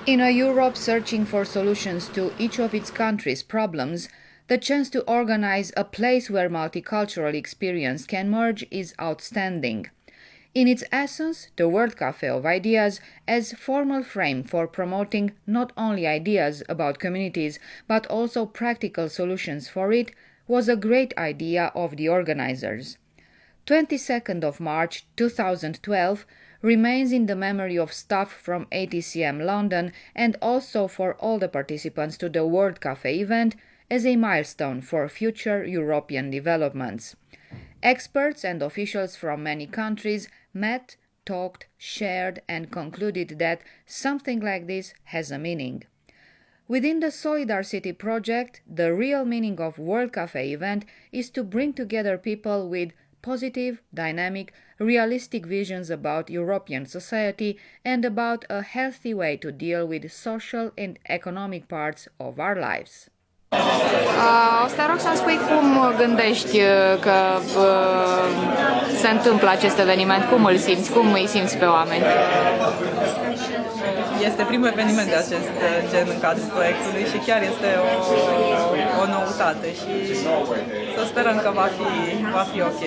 In a Europe searching for solutions to each of its countries' problems, the chance to organize a place where multicultural experience can merge is outstanding. In its essence, the World Cafe of Ideas as formal frame for promoting not only ideas about communities but also practical solutions for it was a great idea of the organizers. 22nd of March 2012 remains in the memory of staff from ATCM London and also for all the participants to the World Cafe event as a milestone for future European developments. Experts and officials from many countries met, talked, shared and concluded that something like this has a meaning. Within the Solidar City project, the real meaning of World Cafe event is to bring together people with positive, dynamic, realistic visions about European society and about a healthy way to deal with social and economic parts of our lives. O să te rog să-mi spui cum gândești că se întâmplă acest eveniment, cum îl simți, cum îi simți pe oameni? Este primul eveniment de acest gen în cadrul proiectului și chiar este o noutate și să sperăm că va fi ok.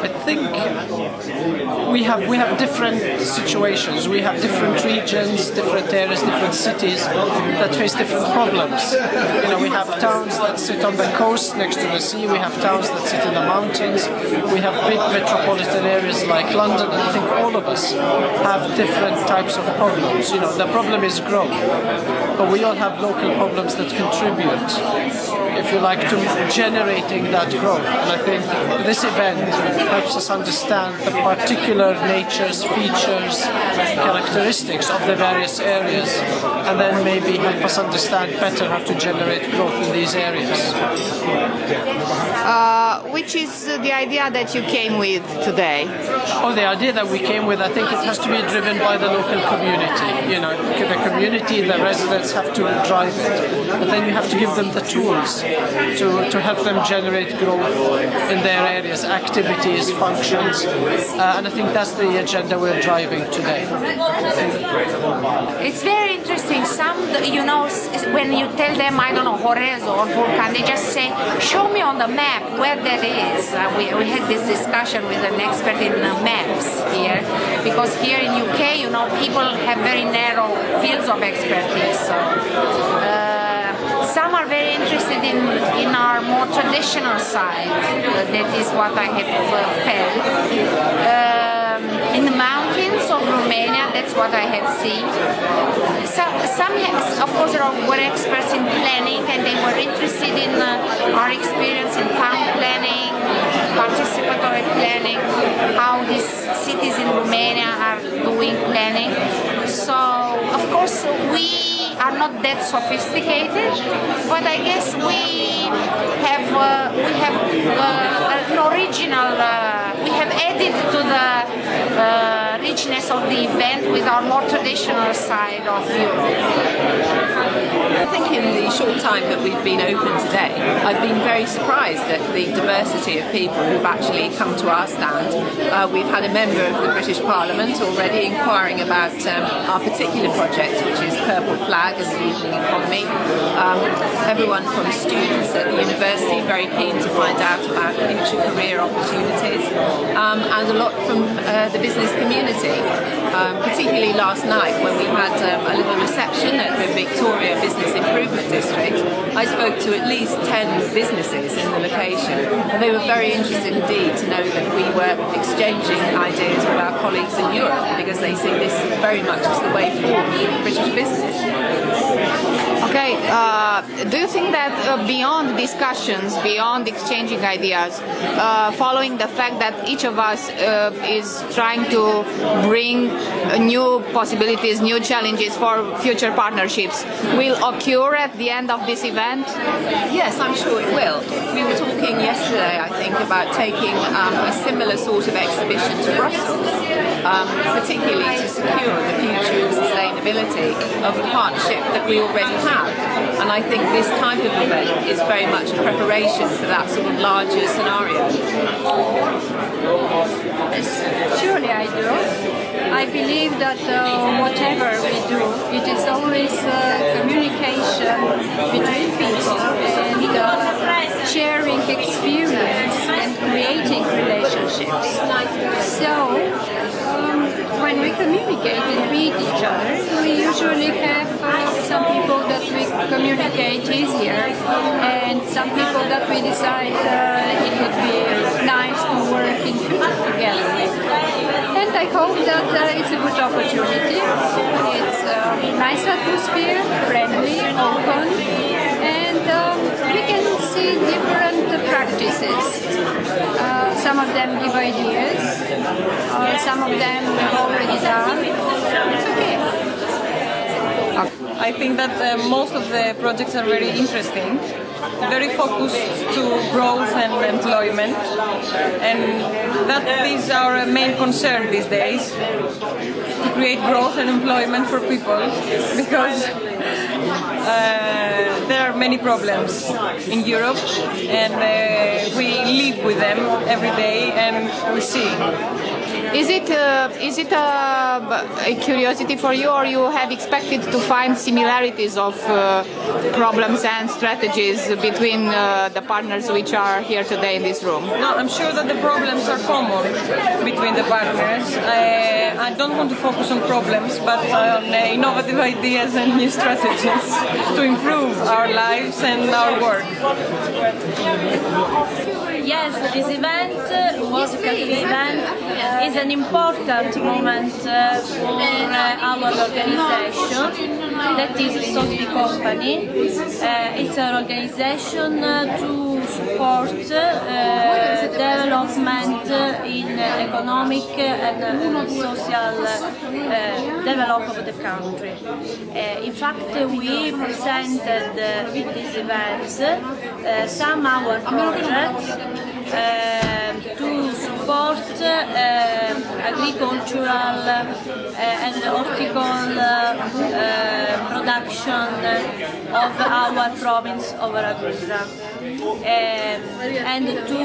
I think we have different situations. We have different regions, different areas, different cities that face different problems. You know, we have towns that sit on the coast next to the sea. We have towns that sit in the mountains. We have big metropolitan areas like London, and I think all of us have different types of problems. You know, the problem is growth, but we all have local problems that contribute, if you like, to generating that growth. And I think this event helps us understand the particular natures, features, characteristics of the various areas, and then maybe help us understand better how to generate growth in these areas. Which is the idea that you came with today? Oh, the idea that we came with, I think it has to be driven by the local community. You know, the community, the residents have to drive it, but then you have to give them the tools to help them generate growth in their areas, activities, functions, and I think that's the agenda we're driving today. It's very interesting. Some, you know, when you tell them, I don't know, Horez or Vulcan, they just say, show me on the map where that is. We had this discussion with an expert in maps here, because here in UK, you know, people have very narrow fields of expertise. So, some are very interested in our more traditional side. That is what I have felt. In the mountains of Romania, that's what I have seen. Some of course, were experts in planning, and they were interested in our experience in town planning, participatory planning, how these cities in Romania are doing planning. So, of course, we are not that sophisticated, but I guess we have an original. We have added to the richness of the event with our more traditional side of Europe. I think in the short time that we've been open today, I've been very surprised at the diversity of people who've actually come to our stand. We've had a member of the British Parliament already inquiring about our particular project, which is Purple Flag and the Evening Economy. Everyone from students at the university very keen to find out about future career opportunities, and a lot from the business community, particularly last night when we had a little reception at the Victoria Business Improvement District. I spoke to at least 10 businesses in the location, and they were very interested indeed to know that we were exchanging ideas with our colleagues in Europe, because they see this very much as the way forward for British business. Okay, do you think that beyond discussions, beyond exchanging ideas, following the fact that each of us is trying to bring new possibilities, new challenges for future partnerships, will occur at the end of this event? Yes, I'm sure it will. We were talking yesterday, I think, about taking a similar sort of exhibition to Brussels, particularly to secure the future and sustainability of the partnership that we already have. have. And I think this type of event is very much a preparation for that sort of larger scenario. Surely I do. I believe that whatever we do, it is always communication between people and sharing experience and creating relationships. So, when we communicate and meet each other, we usually have some people that we communicate easier and some people that we decide it would be nice to work in future together. And I hope that it's a good opportunity. It's a nice atmosphere, friendly, open, and we can see different practices. Some of them give ideas, some of them we've already done. It's okay. I think that most of the projects are very interesting, very focused to growth and employment, and that is our main concern these days, to create growth and employment for people, because there are many problems in Europe, and we live with them every day and we see. Is it a curiosity for you, or you have expected to find similarities of problems and strategies between the partners which are here today in this room? No, I'm sure that the problems are common between the partners. I don't want to focus on problems, but on innovative ideas and new strategies to improve our lives and our work. Yes, this event, World Café event, is an important moment for our organization, that is Sosby Company. It's an organization to support development in economic and social development of the country. In fact, we presented in this event some of our projects to support agricultural and horticultural production of our province of Ragusa, and to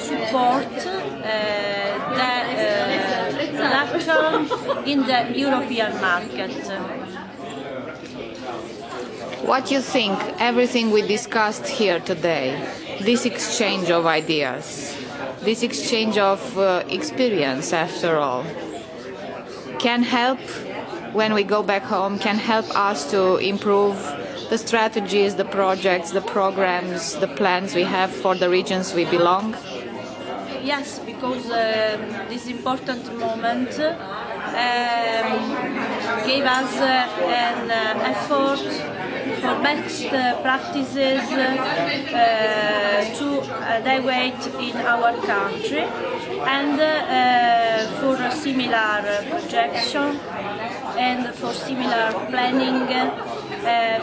support the production in the European market. What do you think, everything we discussed here today, this exchange of ideas, this exchange of experience after all, can help when we go back home, can help us to improve the strategies, the projects, the programs, the plans we have for the regions we belong? Yes, because this important moment gave us an effort for best practices to evaluate in our country, and for a similar projection and for similar planning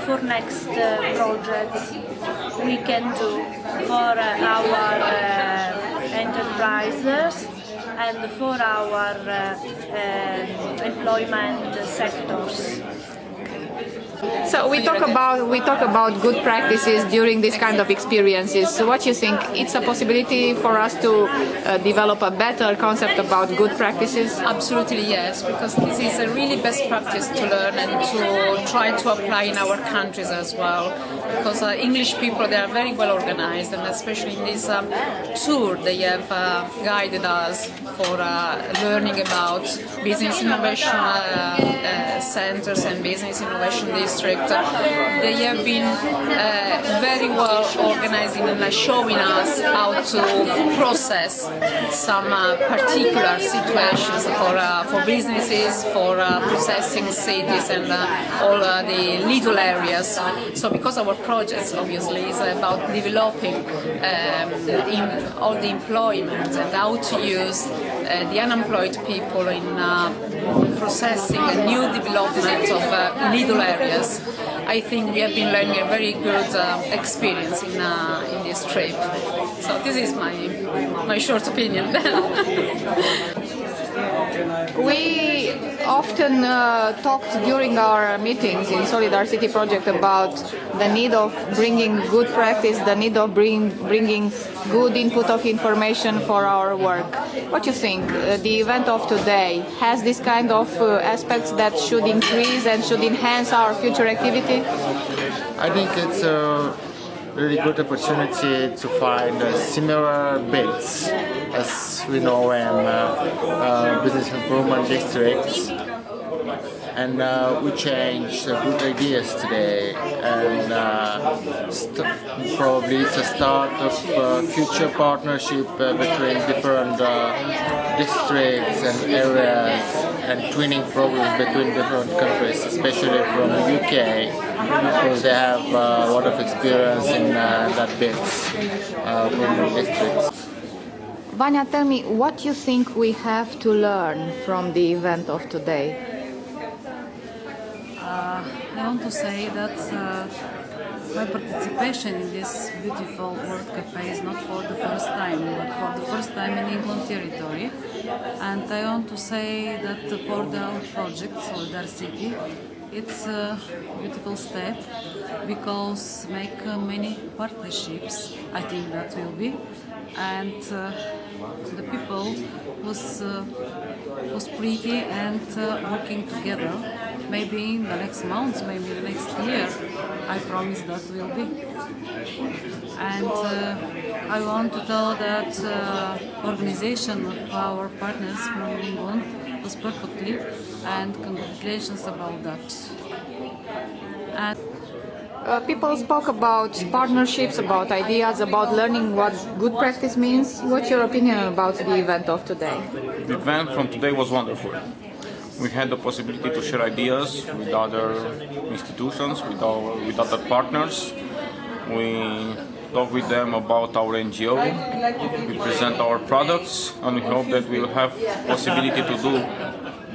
for next projects we can do for our enterprises and for our employment sectors. So we talk about good practices during this kind of experiences. So what do you think? It's a possibility for us to develop a better concept about good practices? Absolutely yes, because this is a really best practice to learn and to try to apply in our countries as well. Because English people, they are very well organized, and especially in this tour they have guided us for learning about business innovation centers and business innovation district. They have been very well organized and showing us how to process some particular situations for businesses, for processing cities and all the little areas. So because our projects obviously is about developing all the employment and how to use the unemployed people in processing a new development of little areas, I think we have been learning a very good experience in this trip. So this is my short opinion. We often talked during our meetings in Solidarity Project about the need of bringing good practice, the need of bringing good input of information for our work. What do you think? The event of today has this kind of aspects that should increase and should enhance our future activity? I think it's a really good opportunity to find similar bits as we know in business improvement districts, and we changed good ideas today, and probably it's a start of future partnership between different districts and areas, and twinning problems between different countries, especially from the UK, because they have a lot of experience in that bits from districts. Vanya, tell me, what you think we have to learn from the event of today? I want to say that my participation in this beautiful World Cafe is not for the first time, but for the first time in England territory. And I want to say that for our project, Solidarity, it's a beautiful step because make many partnerships, I think that will be, and the people was pretty and working together. Maybe in the next month, maybe the next year, I promise that will be. And I want to tell that organization of our partners from England was perfectly, and congratulations about that. And people spoke about partnerships, about ideas, about learning what good practice means. What's your opinion about the event of today? The event from today was wonderful. We had the possibility to share ideas with other institutions, with other partners. We talk with them about our NGO, we present our products, and we hope that we'll have possibility to do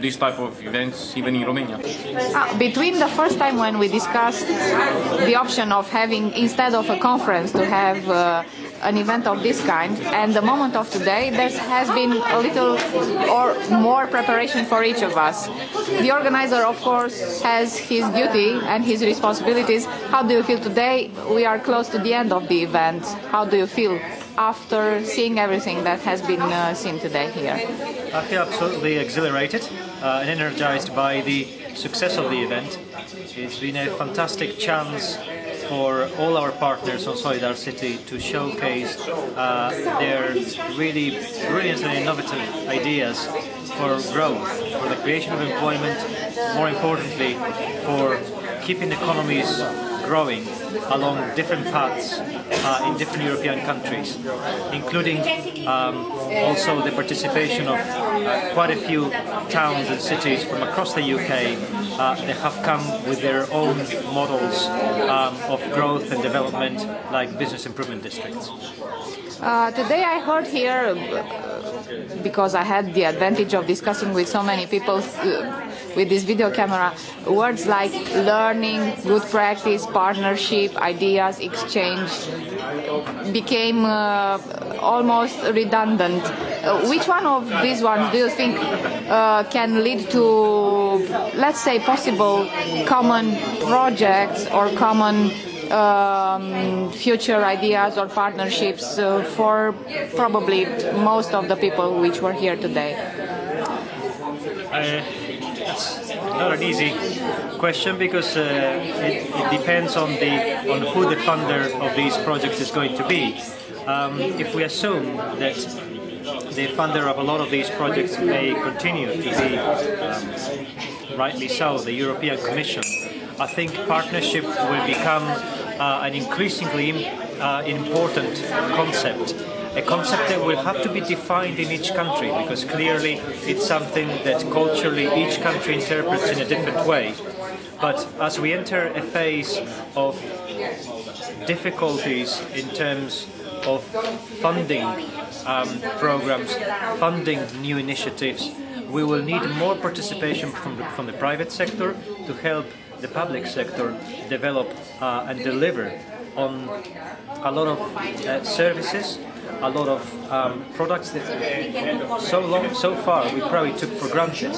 this type of events even in Romania. Between the first time when we discussed the option of having, instead of a conference, to have an event of this kind, and the moment of today, there has been a little or more preparation for each of us. The organizer, of course, has his duty and his responsibilities. How do you feel today? We are close to the end of the event. How do you feel after seeing everything that has been seen today here? I feel absolutely exhilarated and energized by the success of the event. It's been a fantastic chance for all our partners on Solidarity to showcase their really brilliant and innovative ideas for growth, for the creation of employment, more importantly for keeping economies growing along different paths in different European countries, including also the participation of quite a few towns and cities from across the UK that have come with their own models of growth and development, like business improvement districts. Today I heard here, because I had the advantage of discussing with so many people with this video camera, words like learning, good practice, partnership, ideas, exchange became almost redundant. Which one of these ones do you think can lead to, let's say, possible common projects or common future ideas or partnerships for probably most of the people which were here today? That's not an easy question because it depends on who the funder of these projects is going to be. If we assume that the funder of a lot of these projects may continue to be, rightly so, the European Commission, I think partnership will become an increasingly important concept. A concept that will have to be defined in each country, because clearly it's something that culturally each country interprets in a different way. But as we enter a phase of difficulties in terms of funding programs, funding new initiatives, we will need more participation from the private sector to help the public sector develop and deliver on a lot of services a lot of products that so far we probably took for granted,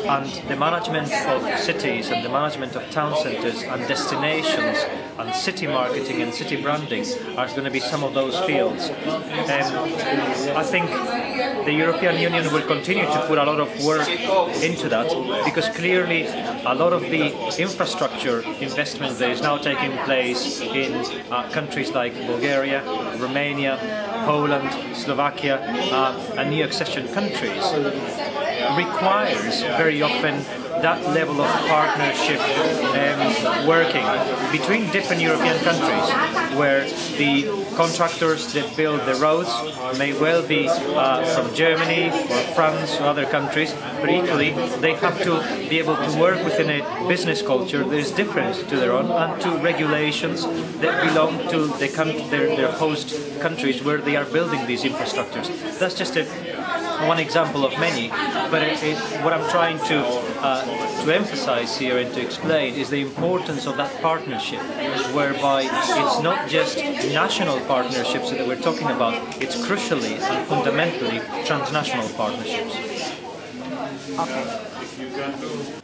and the management of cities and the management of town centres and destinations and city marketing and city branding are going to be some of those fields. I think the European Union will continue to put a lot of work into that, because clearly a lot of the infrastructure investment that is now taking place in countries like Bulgaria, Romania, Poland, Slovakia and new accession countries requires very often that level of partnership working between different European countries, where the contractors that build the roads may well be from Germany or France or other countries, but equally they have to be able to work within a business culture that is different to their own and to regulations that belong to their host countries where they are building these infrastructures. That's just one example of many, but what I'm trying to emphasize here and to explain is the importance of that partnership, whereby it's not just national partnerships that we're talking about, it's crucially and fundamentally transnational partnerships. Okay.